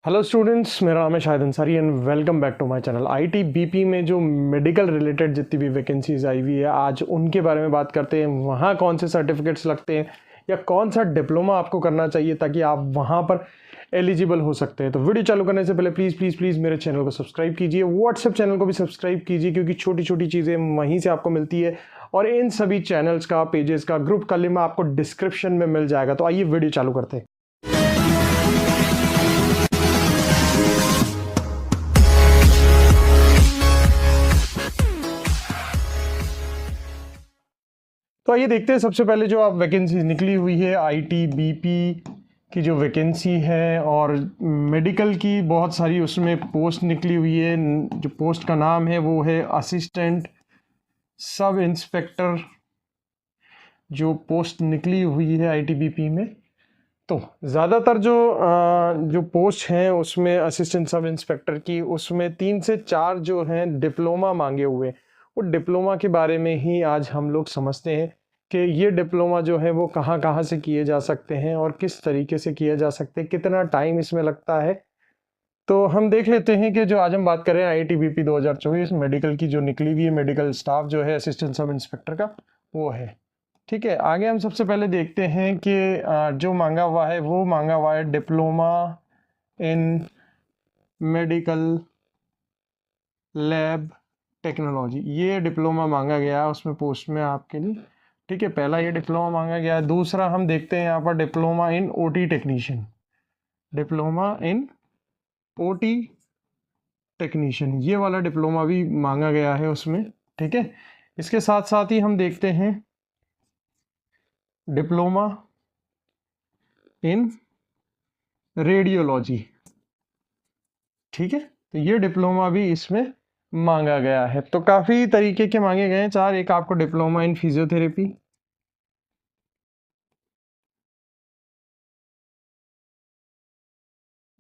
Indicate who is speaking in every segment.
Speaker 1: Hello students, मेरा नाम है Shahid Ansari and welcome back to my channel. ITBP में जो मेडिकल रिलेटेड जितनी भी वैकेंसीज आई हुई है, आज उनके बारे में बात करते हैं। वहाँ कौन से सर्टिफिकेट्स लगते हैं या कौन सा डिप्लोमा आपको करना चाहिए ताकि आप वहाँ पर एलिजिबल हो सकते हैं। तो वीडियो चालू करने से पहले प्लीज़ प्लीज़ प्लीज़ मेरे चैनल को सब्सक्राइब कीजिए, व्हाट्सएप चैनल को भी सब्सक्राइब कीजिए, क्योंकि छोटी छोटी चीज़ें वहीं से आपको मिलती है और इन सभी चैनल्स का, पेजेस का, ग्रुप का लिंक आपको डिस्क्रिप्शन में मिल जाएगा। तो आइए वीडियो चालू करते हैं। तो आइए देखते हैं सबसे पहले जो आप वैकेंसी निकली हुई है आईटीबीपी की जो वैकेंसी है, और मेडिकल की बहुत सारी उसमें पोस्ट निकली हुई है। जो पोस्ट का नाम है वो है असिस्टेंट सब इंस्पेक्टर, जो पोस्ट निकली हुई है आईटीबीपी में। तो ज़्यादातर जो पोस्ट हैं उसमें असिस्टेंट सब इंस्पेक्टर की, उसमें 3 से 4 जो हैं डिप्लोमा मांगे हुए। वो डिप्लोमा के बारे में ही आज हम लोग समझते हैं कि ये डिप्लोमा जो है वो कहाँ कहाँ से किए जा सकते हैं और किस तरीके से किए जा सकते हैं, कितना टाइम इसमें लगता है। तो हम देख लेते हैं कि जो आज हम बात करें आईटीबीपी 2024 मेडिकल की जो निकली हुई है, मेडिकल स्टाफ जो है असिस्टेंट सब इंस्पेक्टर का, वो है। ठीक है, आगे हम सबसे पहले देखते हैं कि जो मांगा हुआ है वो मांगा हुआ है diploma in medical lab technology. ये डिप्लोमा मांगा गया है उसमें पोस्ट में आपके लिए। ठीक है, पहला ये डिप्लोमा मांगा गया है। दूसरा हम देखते हैं यहाँ पर diploma in OT technician, diploma in OT technician, ये वाला डिप्लोमा भी मांगा गया है उसमें। ठीक है, इसके साथ साथ ही हम देखते हैं डिप्लोमा इन रेडियोलॉजी। ठीक है, तो ये डिप्लोमा भी इसमें मांगा गया है। तो काफ़ी तरीके के मांगे गए हैं 4। एक आपको डिप्लोमा इन फिजियोथेरेपी,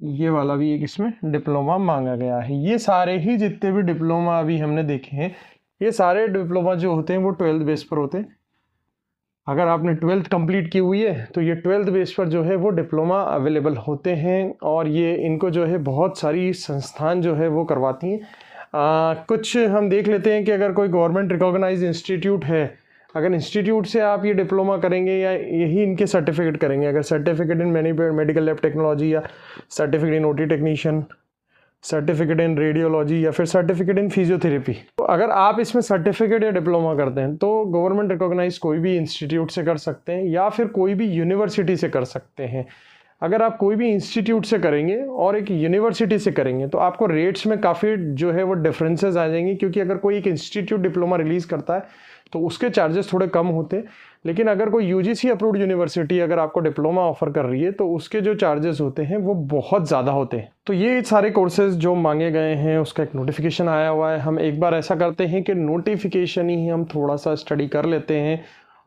Speaker 1: ये वाला भी एक इसमें डिप्लोमा मांगा गया है। ये सारे ही जितने भी डिप्लोमा अभी हमने देखे हैं, ये सारे डिप्लोमा जो होते हैं वो 12th बेस पर होते हैं। अगर आपने 12th कंप्लीट की हुई है तो ये 12th बेस पर जो है वो डिप्लोमा अवेलेबल होते हैं, और ये इनको जो है बहुत सारी संस्थान जो है वो करवाती हैं। कुछ हम देख लेते हैं कि अगर कोई गवर्नमेंट रिकॉग्नाइज इंस्टीट्यूट है, अगर इंस्टीट्यूट से आप ये डिप्लोमा करेंगे या यही इनके सर्टिफिकेट करेंगे, अगर certificate in medical lab technology या certificate in OT technician, certificate in radiology या फिर सर्टिफिकेट इन फिजियोथेरेपी, तो अगर आप इसमें सर्टिफिकेट या डिप्लोमा करते हैं तो गवर्नमेंट रिकॉग्नाइज कोई भी इंस्टीट्यूट से कर सकते हैं या फिर कोई भी यूनिवर्सिटी से कर सकते हैं। अगर आप कोई भी इंस्टीट्यूट से करेंगे और एक यूनिवर्सिटी से करेंगे तो आपको रेट्स में काफ़ी जो है वो डिफरेंसेस आ जाएंगे, क्योंकि अगर कोई एक इंस्टीट्यूट डिप्लोमा रिलीज़ करता है तो उसके चार्जेस थोड़े कम होते हैं। लेकिन अगर कोई यूजीसी अप्रूव्ड यूनिवर्सिटी अगर आपको डिप्लोमा ऑफर कर रही है तो उसके जो चार्जेस होते हैं वो बहुत ज़्यादा होते हैं। तो ये सारे कोर्सेज जो मांगे गए हैं उसका एक नोटिफिकेशन आया हुआ है। हम एक बार ऐसा करते हैं कि नोटिफिकेशन ही हम थोड़ा सा स्टडी कर लेते हैं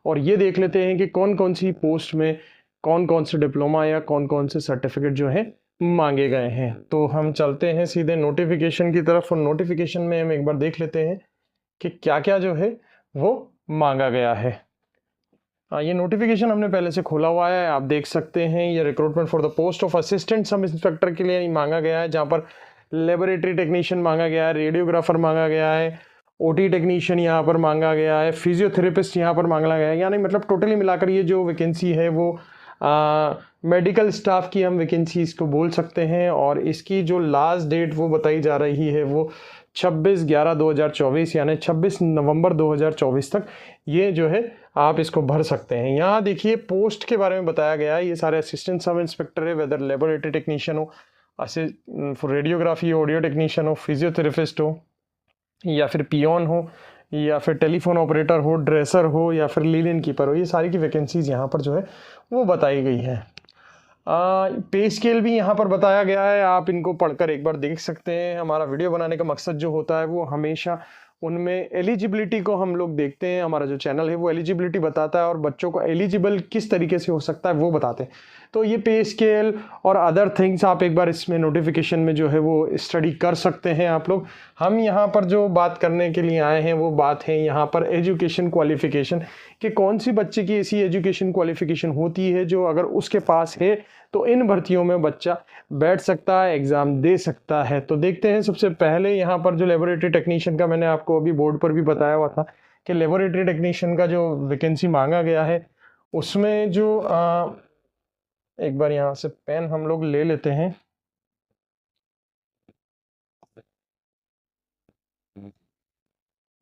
Speaker 1: और ये देख लेते हैं कि कौन कौन सी पोस्ट में कौन कौन से डिप्लोमा या कौन कौन से सर्टिफिकेट जो है मांगे गए हैं। तो हम चलते हैं सीधे नोटिफिकेशन की तरफ, और नोटिफिकेशन में हम एक बार देख लेते हैं कि क्या क्या जो है वो मांगा गया है। ये नोटिफिकेशन हमने पहले से खोला हुआ है, आप देख सकते हैं। ये recruitment for the post of assistant sub inspector के लिए मांगा गया है, जहाँ पर लेबोरेटरी टेक्नीशियन मांगा गया है, रेडियोग्राफर मांगा गया है, ओटी टेक्नीशियन यहाँ पर मांगा गया है, फिजियोथेरेपिस्ट यहाँ पर मांगा गया है। यानी मतलब टोटली मिलाकर ये जो वैकेंसी है वो मेडिकल स्टाफ की हम वैकेंसी इसको बोल सकते हैं। और इसकी जो लास्ट डेट वो बताई जा रही है वो 26/11/2024 यानी 26 नवंबर 2024 तक ये जो है आप इसको भर सकते हैं। यहाँ देखिए पोस्ट के बारे में बताया गया है, ये सारे असिस्टेंट सब इंस्पेक्टर है, वेदर लेबोरेटरी टेक्नीशियन हो, रेडियोग्राफी हो, ऑडियो टेक्नीशियन हो, फिजियोथेरेपिस्ट हो, या फिर पियोन हो, या फिर टेलीफोन ऑपरेटर हो, ड्रेसर हो, या फिर लीन कीपर हो। ये सारी की वैकेंसीज यहाँ पर जो है वो बताई गई है। पे स्केल भी यहाँ पर बताया गया है, आप इनको पढ़कर एक बार देख सकते हैं। हमारा वीडियो बनाने का मकसद जो होता है वो हमेशा उनमें एलिजिबिलिटी को हम लोग देखते हैं। हमारा जो चैनल है वो एलिजिबिलिटी बताता है और बच्चों को एलिजिबल किस तरीके से हो सकता है वो बताते हैं। तो ये पे स्केल और अदर थिंग्स आप एक बार इसमें नोटिफिकेशन में जो है वो स्टडी कर सकते हैं आप लोग। हम यहाँ पर जो बात करने के लिए आए हैं वो बात है यहाँ पर एजुकेशन क्वालिफिकेशन, कि कौन सी बच्चे की ऐसी एजुकेशन क्वालिफिकेशन होती है जो अगर उसके पास है तो इन भर्तियों में बच्चा बैठ सकता है, एग्ज़ाम दे सकता है। तो देखते हैं सबसे पहले यहाँ पर जो लेबोरेटरी टेक्नीशियन का मैंने आपको अभी बोर्ड पर भी बताया हुआ था कि लेबोरेटरी टेक्नीशियन का जो वैकेंसी मांगा गया है उसमें जो एक बार यहाँ से पेन हम लोग ले लेते हैं।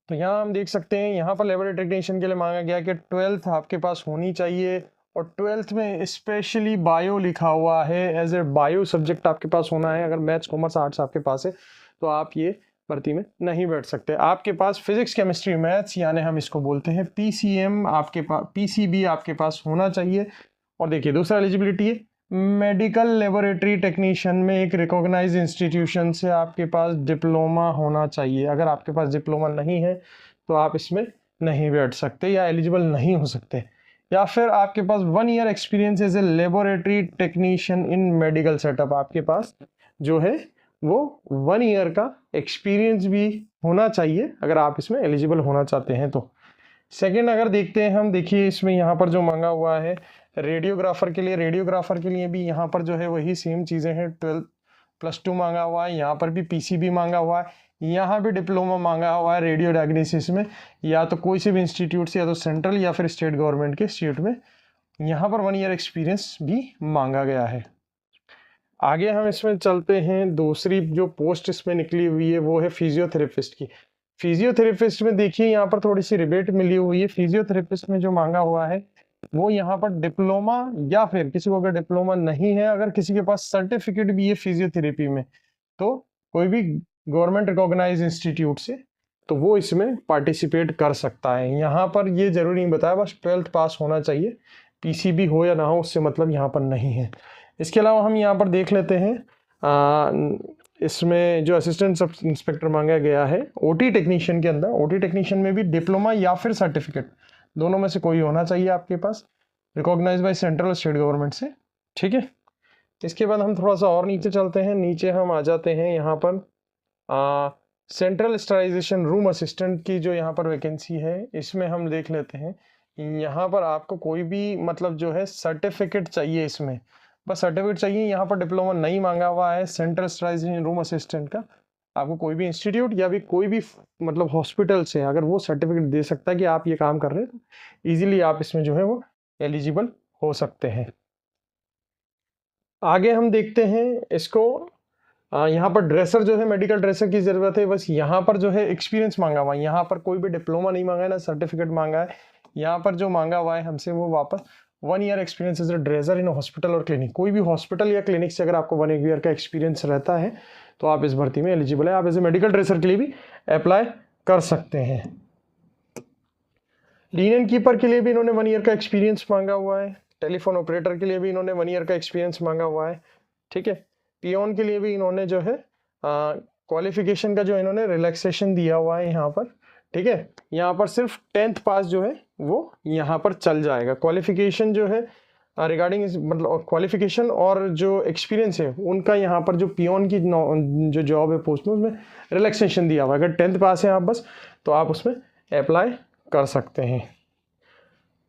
Speaker 1: तो यहाँ हम देख सकते हैं यहाँ पर लेबोरेटरी टेक्नीशियन के लिए मांगा गया कि 12th आपके पास होनी चाहिए और 12th में स्पेशली बायो लिखा हुआ है, एज ए बायो सब्जेक्ट आपके पास होना है। अगर मैथ्स कॉमर्स आर्ट्स आपके पास है तो आप ये भर्ती में नहीं बैठ सकते। आपके पास फिजिक्स केमिस्ट्री मैथ्स यानी हम इसको बोलते हैं PCM आपके पास, PCB आपके पास होना चाहिए। और देखिए दूसरा एलिजिबिलिटी है मेडिकल लेबोरेटरी टेक्नीशियन में एक रिकॉग्नाइज्ड इंस्टीट्यूशन से आपके पास डिप्लोमा होना चाहिए। अगर आपके पास डिप्लोमा नहीं है तो आप इसमें नहीं बैठ सकते या एलिजिबल नहीं हो सकते। या फिर आपके पास 1 year experience as a laboratory technician in medical setup, आपके पास जो है वो 1 ईयर का एक्सपीरियंस भी होना चाहिए अगर आप इसमें एलिजिबल होना चाहते हैं तो। सेकेंड अगर देखते हैं हम, देखिए इसमें यहाँ पर जो मांगा हुआ है रेडियोग्राफर के लिए, रेडियोग्राफर के लिए भी यहाँ पर जो है वही सेम चीज़ें हैं। 12+2 मांगा हुआ है, यहाँ पर भी PCB मांगा हुआ है, यहाँ भी डिप्लोमा मांगा हुआ है रेडियो डायग्नोसिस में, या तो कोई से भी इंस्टीट्यूट से, या तो सेंट्रल या फिर स्टेट गवर्नमेंट के इंस्टीट्यूट में। यहाँ पर 1 ईयर एक्सपीरियंस भी मांगा गया है। आगे हम इसमें चलते हैं, दूसरी जो पोस्ट इसमें निकली हुई है वो है फिजियोथेरेपिस्ट की। फिजियोथेरेपिस्ट में देखिए यहाँ पर थोड़ी सी रिबेट मिली हुई है। फिजियोथेरेपिस्ट में जो मांगा हुआ है वो यहाँ पर डिप्लोमा, या फिर किसी को अगर डिप्लोमा नहीं है, अगर किसी के पास सर्टिफिकेट भी है फिजियोथेरेपी में, तो कोई भी गवर्नमेंट रिकॉग्नाइज इंस्टीट्यूट से, तो वो इसमें पार्टिसिपेट कर सकता है। यहाँ पर ये जरूरी नहीं बताया, बस 12th पास होना चाहिए, PCB हो या ना हो उससे मतलब यहाँ पर नहीं है। इसके अलावा हम यहाँ पर देख लेते हैं इसमें जो असिस्टेंट सब इंस्पेक्टर मांगा गया है OT टेक्नीशियन के अंदर, OT टेक्नीशियन में भी डिप्लोमा या फिर सर्टिफिकेट, दोनों में से कोई होना चाहिए आपके पास, recognize by central state government से, ठीक है। इसके बाद हम थोड़ा सा और नीचे चलते हैं, नीचे हम आ जाते हैं यहाँ पर सेंट्रल स्टराइजेशन रूम असिस्टेंट की जो यहाँ पर वैकेंसी है, इसमें हम देख लेते हैं। यहाँ पर आपको कोई भी मतलब जो है सर्टिफिकेट चाहिए, इसमें बस सर्टिफिकेट चाहिए। यहाँ पर डिप्लोमा नहीं मांगा हुआ है सेंट्रल स्टराइजेशन रूम असिस्टेंट का। आपको कोई भी इंस्टीट्यूट या भी कोई भी मतलब हॉस्पिटल से अगर वो सर्टिफिकेट दे सकता है कि आप ये काम कर रहे हैं, तो ईजिली आप इसमें जो है वो एलिजिबल हो सकते हैं। आगे हम देखते हैं इसको, यहाँ पर ड्रेसर जो है, मेडिकल ड्रेसर की ज़रूरत है। बस यहाँ पर जो है एक्सपीरियंस मांगा हुआ है, यहाँ पर कोई भी डिप्लोमा नहीं मांगा है ना सर्टिफिकेट मांगा है। यहाँ पर जो मांगा हुआ है हमसे वो वापस 1 year experience as a dresser in hospital और क्लिनिक। कोई भी हॉस्पिटल या क्लिनिक से अगर आपको 1 ईयर का एक्सपीरियंस रहता है तो आप इस भर्ती में एलिजिबल है। आप एज ए मेडिकल ड्रेसर के लिए भी अप्लाई कर सकते हैं। लीनियन कीपर के लिए भी इन्होंने 1 ईयर का एक्सपीरियंस मांगा हुआ है। टेलीफोन ऑपरेटर के लिए भी इन्होंने 1 ईयर का एक्सपीरियंस मांगा हुआ है, ठीक है। पियोन के लिए भी इन्होंने जो है क्वालिफिकेशन का जो इन्होंने रिलैक्सेशन दिया हुआ है यहाँ पर, ठीक है। यहाँ पर सिर्फ 10th पास जो है वो यहाँ पर चल जाएगा। क्वालिफिकेशन जो है रिगार्डिंग मतलब क्वालिफिकेशन और जो एक्सपीरियंस है उनका यहाँ पर जो पियोन की जो जॉब है पोस्ट में, उसमें रिलैक्सेशन दिया हुआ है। अगर 10th पास है आप बस, तो आप उसमें अप्लाई कर सकते हैं।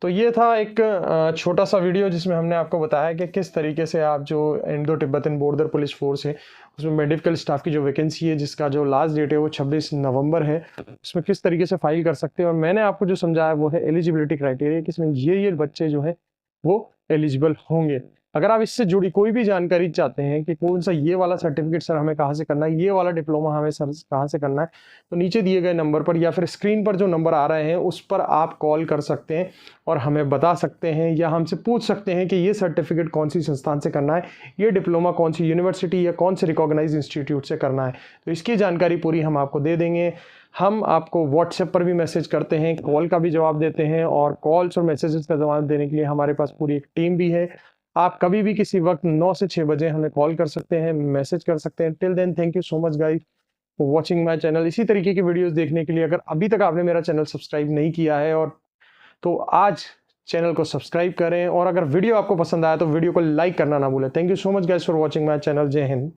Speaker 1: तो ये था एक छोटा सा वीडियो जिसमें हमने आपको बताया कि किस तरीके से आप जो Indo Tibetan border police force है उसमें मेडिकल स्टाफ की जो वैकेंसी है, जिसका जो लास्ट डेट है वो 26 नवंबर है, उसमें किस तरीके से फाइल कर सकते हैं। और मैंने आपको जो समझाया वो है एलिजिबिलिटी क्राइटेरिया, कि इसमें ये बच्चे जो है वो एलिजिबल होंगे। अगर आप इससे जुड़ी कोई भी जानकारी चाहते हैं कि कौन सा ये वाला सर्टिफिकेट सर हमें कहाँ से करना है, ये वाला डिप्लोमा हमें सर कहाँ से करना है, तो नीचे दिए गए नंबर पर या फिर स्क्रीन पर जो नंबर आ रहे हैं उस पर आप कॉल कर सकते हैं और हमें बता सकते हैं या हमसे पूछ सकते हैं कि ये सर्टिफिकेट कौन सी संस्थान से करना है, ये डिप्लोमा कौन सी यूनिवर्सिटी या कौन से रिकॉग्नाइज इंस्टीट्यूट से करना है। तो इसकी जानकारी पूरी हम आपको दे देंगे। हम आपको व्हाट्सएप पर भी मैसेज करते हैं, कॉल का भी जवाब देते हैं, और कॉल्स और मैसेजेस का जवाब देने के लिए हमारे पास पूरी एक टीम भी है। आप कभी भी किसी वक्त 9 से 6 बजे हमें कॉल कर सकते हैं, मैसेज कर सकते हैं। Till then thank you so much guys for watching my channel. इसी तरीके की वीडियोस देखने के लिए अगर अभी तक आपने मेरा चैनल सब्सक्राइब नहीं किया है और तो आज चैनल को सब्सक्राइब करें, और अगर वीडियो आपको पसंद आया तो वीडियो को लाइक करना ना भूलें। Thank you so much guys for watching my channel. जय हिंद।